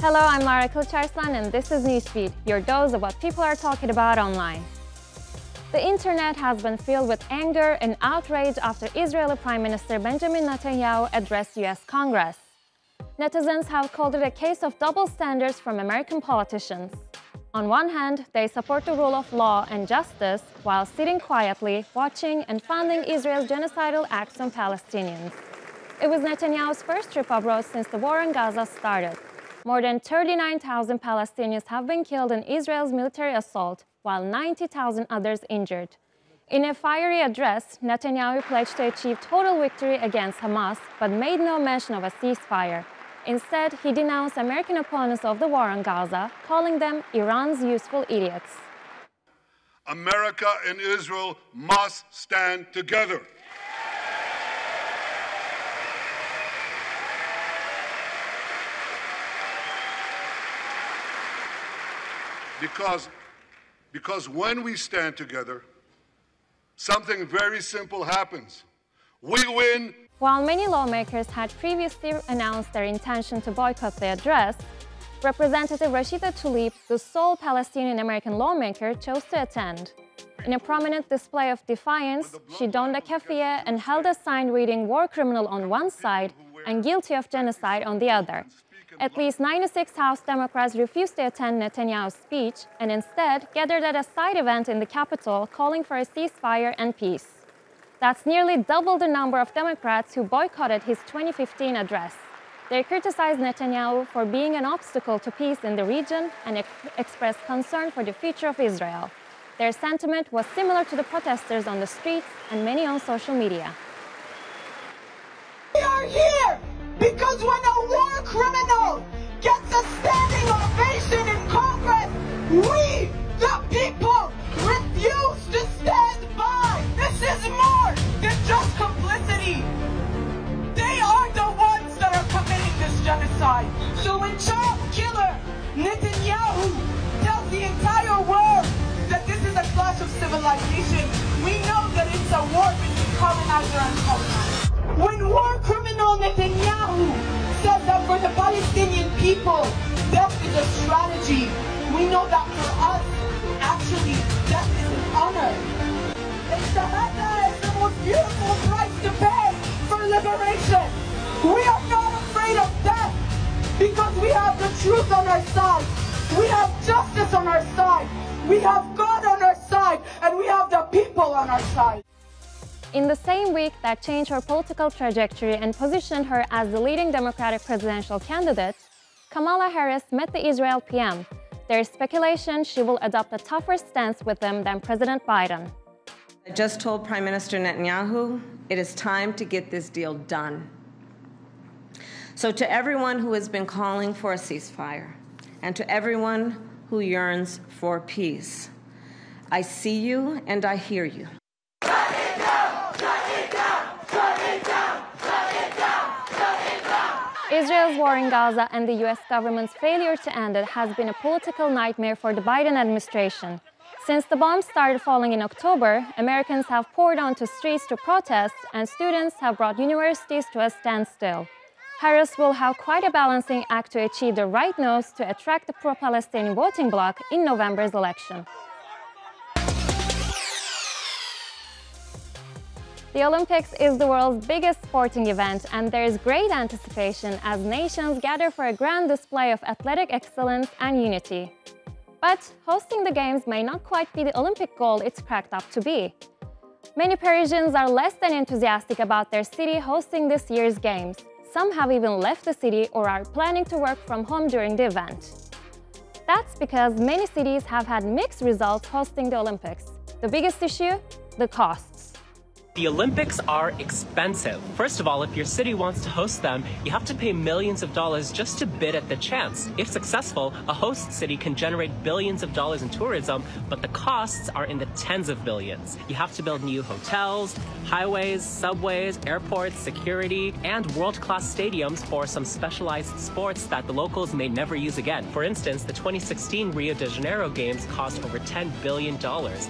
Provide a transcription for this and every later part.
Hello, I'm Lara Kılıçarslan and this is Newsfeed, your dose of what people are talking about online. The internet has been filled with anger and outrage after Israeli Prime Minister Benjamin Netanyahu addressed US Congress. Netizens have called it a case of double standards from American politicians. On one hand, they support the rule of law and justice while sitting quietly, watching and funding Israel's genocidal acts on Palestinians. It was Netanyahu's first trip abroad since the war in Gaza started. More than 39,000 Palestinians have been killed in Israel's military assault, while 90,000 others injured. In a fiery address, Netanyahu pledged to achieve total victory against Hamas, but made no mention of a ceasefire. Instead, he denounced American opponents of the war on Gaza, calling them Iran's useful idiots. America and Israel must stand together. Because when we stand together, something very simple happens. We win. While many lawmakers had previously announced their intention to boycott the address, Representative Rashida Tlaib, the sole Palestinian-American lawmaker, chose to attend. In a prominent display of defiance, she donned a keffiyeh and held a sign reading "War criminal" on one side and "Guilty of genocide" on the other. At least 96 House Democrats refused to attend Netanyahu's speech and instead gathered at a side event in the Capitol calling for a ceasefire and peace. That's nearly double the number of Democrats who boycotted his 2015 address. They criticized Netanyahu for being an obstacle to peace in the region and expressed concern for the future of Israel. Their sentiment was similar to the protesters on the streets and many on social media. We are here because when a war criminal gets a standing ovation in Congress, we, the people, refuse to stand by. This is more than just complicity. They are the ones that are committing this genocide. So when child killer Netanyahu tells the entire world that this is a clash of civilization, we know that it's a war between colonizer and colonized. When war criminal Netanyahu says that for the Palestinian people, death is a strategy, we know that for us, actually, death is an honor. It's the most beautiful price to pay for liberation. We are not afraid of death because we have the truth on our side. We have justice on our side. We have God on our side, and we have the people on our side. In the same week that changed her political trajectory and positioned her as the leading Democratic presidential candidate, Kamala Harris met the Israel PM. There is speculation she will adopt a tougher stance with them than President Biden. I just told Prime Minister Netanyahu it is time to get this deal done. So to everyone who has been calling for a ceasefire, and to everyone who yearns for peace, I see you and I hear you. Israel's war in Gaza and the US government's failure to end it has been a political nightmare for the Biden administration. Since the bombs started falling in October, Americans have poured onto streets to protest, and students have brought universities to a standstill. Harris will have quite a balancing act to achieve the right notes to attract the pro-Palestinian voting bloc in November's election. The Olympics is the world's biggest sporting event, and there is great anticipation as nations gather for a grand display of athletic excellence and unity. But hosting the Games may not quite be the Olympic goal it's cracked up to be. Many Parisians are less than enthusiastic about their city hosting this year's Games. Some have even left the city or are planning to work from home during the event. That's because many cities have had mixed results hosting the Olympics. The biggest issue? The costs. The Olympics are expensive. First of all, if your city wants to host them, you have to pay millions of dollars just to bid at the chance. If successful, a host city can generate billions of dollars in tourism, but the costs are in the tens of billions. You have to build new hotels, highways, subways, airports, security, and world-class stadiums for some specialized sports that the locals may never use again. For instance, the 2016 Rio de Janeiro Games cost over $10 billion,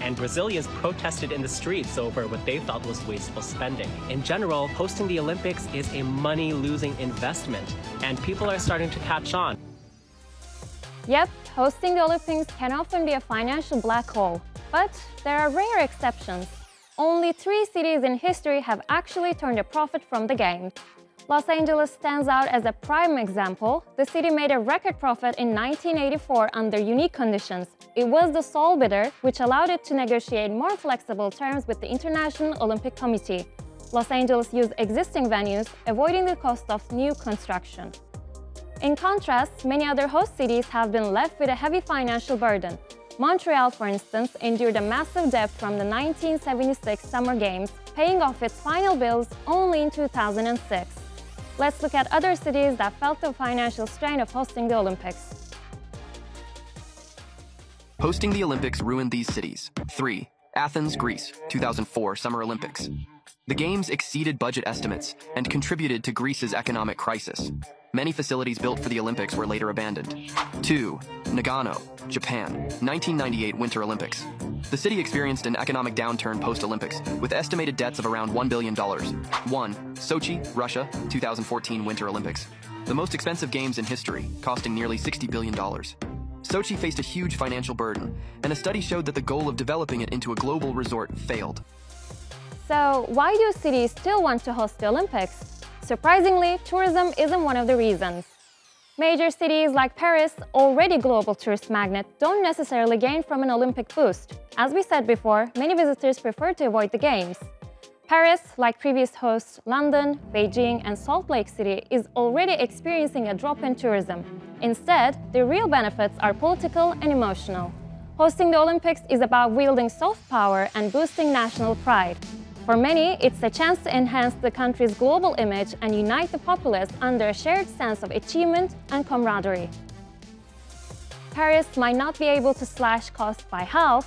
and Brazilians protested in the streets over what they felt was wasteful spending. In general, hosting the Olympics is a money-losing investment, and people are starting to catch on. Yep, hosting the Olympics can often be a financial black hole, but there are rare exceptions. Only 3 cities in history have actually turned a profit from the Games. Los Angeles stands out as a prime example. The city made a record profit in 1984 under unique conditions. It was the sole bidder, which allowed it to negotiate more flexible terms with the International Olympic Committee. Los Angeles used existing venues, avoiding the cost of new construction. In contrast, many other host cities have been left with a heavy financial burden. Montreal, for instance, endured a massive debt from the 1976 Summer Games, paying off its final bills only in 2006. Let's look at other cities that felt the financial strain of hosting the Olympics. Hosting the Olympics ruined these cities. 3. Athens, Greece, 2004 Summer Olympics. The Games exceeded budget estimates and contributed to Greece's economic crisis. Many facilities built for the Olympics were later abandoned. 2. Nagano, Japan, 1998 Winter Olympics. The city experienced an economic downturn post-Olympics, with estimated debts of around $1 billion. 1. Sochi, Russia, 2014 Winter Olympics. The most expensive games in history, costing nearly $60 billion. Sochi faced a huge financial burden, and a study showed that the goal of developing it into a global resort failed. So, why do cities still want to host the Olympics? Surprisingly, tourism isn't one of the reasons. Major cities like Paris, already global tourist magnet, don't necessarily gain from an Olympic boost. As we said before, many visitors prefer to avoid the Games. Paris, like previous hosts London, Beijing, and Salt Lake City, is already experiencing a drop in tourism. Instead, the real benefits are political and emotional. Hosting the Olympics is about wielding soft power and boosting national pride. For many, it's a chance to enhance the country's global image and unite the populace under a shared sense of achievement and camaraderie. Paris might not be able to slash costs by half,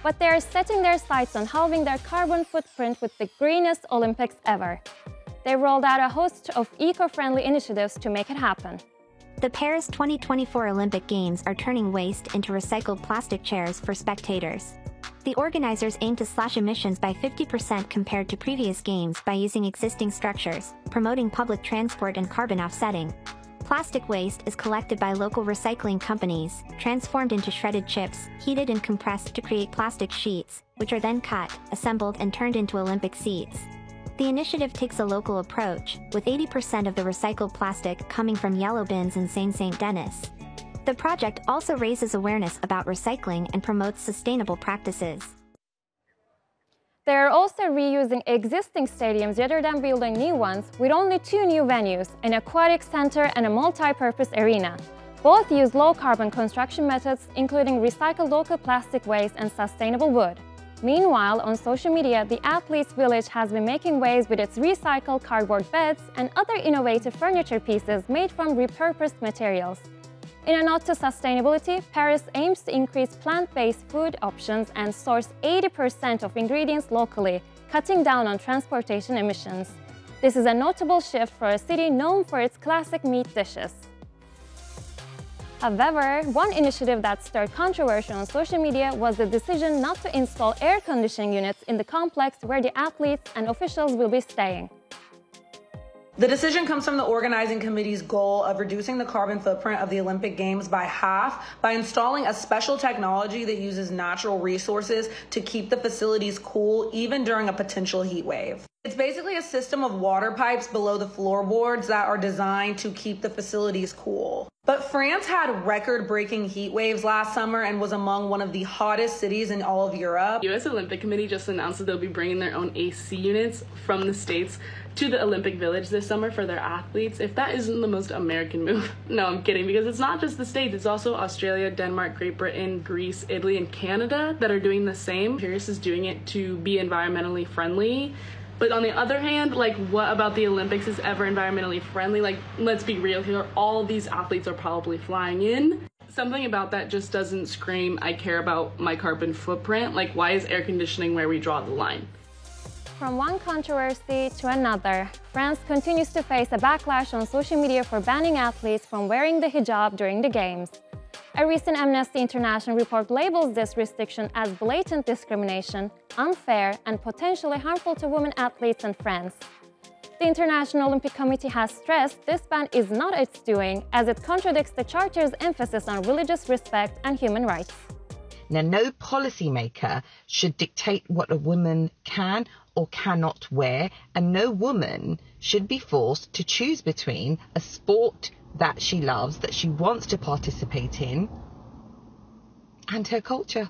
but they are setting their sights on halving their carbon footprint with the greenest Olympics ever. They rolled out a host of eco-friendly initiatives to make it happen. The Paris 2024 Olympic Games are turning waste into recycled plastic chairs for spectators. The organizers aim to slash emissions by 50% compared to previous games by using existing structures, promoting public transport and carbon offsetting. Plastic waste is collected by local recycling companies, transformed into shredded chips, heated and compressed to create plastic sheets, which are then cut, assembled and turned into Olympic seats. The initiative takes a local approach, with 80% of the recycled plastic coming from yellow bins in Saint-Denis. The project also raises awareness about recycling and promotes sustainable practices. They are also reusing existing stadiums rather than building new ones, with only 2 new venues, an aquatic center and a multi-purpose arena. Both use low-carbon construction methods, including recycled local plastic waste and sustainable wood. Meanwhile, on social media, the Athletes Village has been making waves with its recycled cardboard beds and other innovative furniture pieces made from repurposed materials. In a nod to sustainability, Paris aims to increase plant-based food options and source 80% of ingredients locally, cutting down on transportation emissions. This is a notable shift for a city known for its classic meat dishes. However, one initiative that stirred controversy on social media was the decision not to install air conditioning units in the complex where the athletes and officials will be staying. The decision comes from the organizing committee's goal of reducing the carbon footprint of the Olympic Games by half by installing a special technology that uses natural resources to keep the facilities cool even during a potential heat wave. It's basically a system of water pipes below the floorboards that are designed to keep the facilities cool. But France had record-breaking heat waves last summer and was among one of the hottest cities in all of Europe. The U.S. Olympic Committee just announced that they'll be bringing their own AC units from the States to the Olympic Village this summer for their athletes. If that isn't the most American move. No, I'm kidding, because it's not just the States, it's also Australia, Denmark, Great Britain, Greece, Italy, and Canada that are doing the same. Paris is doing it to be environmentally friendly. But on the other hand, like, what about the Olympics is ever environmentally friendly? Like, let's be real here, all of these athletes are probably flying in. Something about that just doesn't scream, I care about my carbon footprint. Like, why is air conditioning where we draw the line? From one controversy to another, France continues to face a backlash on social media for banning athletes from wearing the hijab during the Games. A recent Amnesty International report labels this restriction as blatant discrimination, unfair, and potentially harmful to women athletes in France. The International Olympic Committee has stressed this ban is not its doing, as it contradicts the Charter's emphasis on religious respect and human rights. Now, no policymaker should dictate what a woman can or cannot wear, and no woman should be forced to choose between a sport that she loves, that she wants to participate in, and her culture,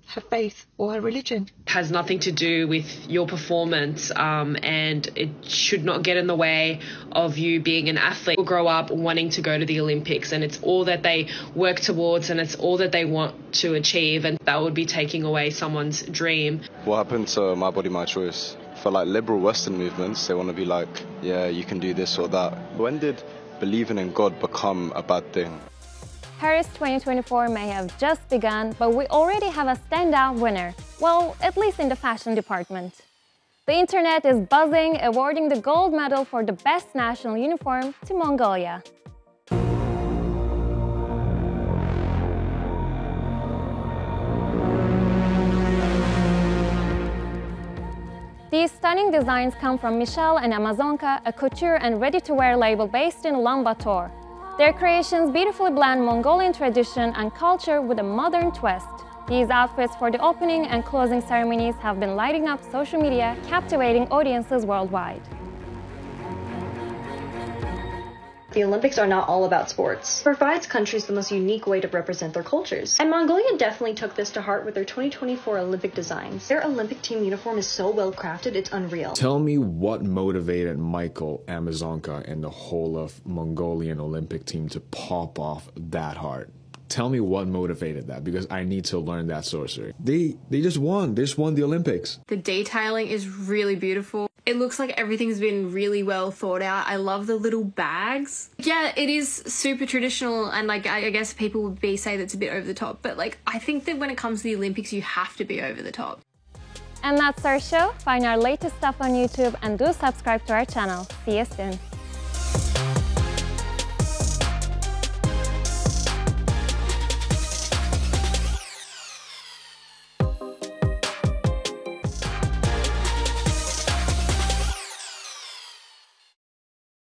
her faith, or her religion. It has nothing to do with your performance, and it should not get in the way of you being an athlete. People grow up wanting to go to the Olympics, and it's all that they work towards, and it's all that they want to achieve, and that would be taking away someone's dream. What happened to My Body, My Choice? For like liberal Western movements, they want to be like, yeah, you can do this or that. When did believing in God become a bad thing? Paris 2024 may have just begun, but we already have a standout winner. Well, at least in the fashion department. The internet is buzzing, awarding the gold medal for the best national uniform to Mongolia. These stunning designs come from Michelle and Amazonka, a couture and ready-to-wear label based in Ulaanbaatar. Their creations beautifully blend Mongolian tradition and culture with a modern twist. These outfits for the opening and closing ceremonies have been lighting up social media, captivating audiences worldwide. The Olympics are not all about sports. It provides countries the most unique way to represent their cultures. And Mongolia definitely took this to heart with their 2024 Olympic designs. Their Olympic team uniform is so well crafted, it's unreal. Tell me what motivated Michael, Amazonka, and the whole of Mongolian Olympic team to pop off that hard. Tell me what motivated that, because I need to learn that sorcery. They just won. They just won the Olympics. The detailing is really beautiful. It looks like everything's been really well thought out. I love the little bags. Yeah, it is super traditional, and like I guess people would say that's a bit over the top, but like I think that when it comes to the Olympics, you have to be over the top. And that's our show. Find our latest stuff on YouTube and do subscribe to our channel. See you soon.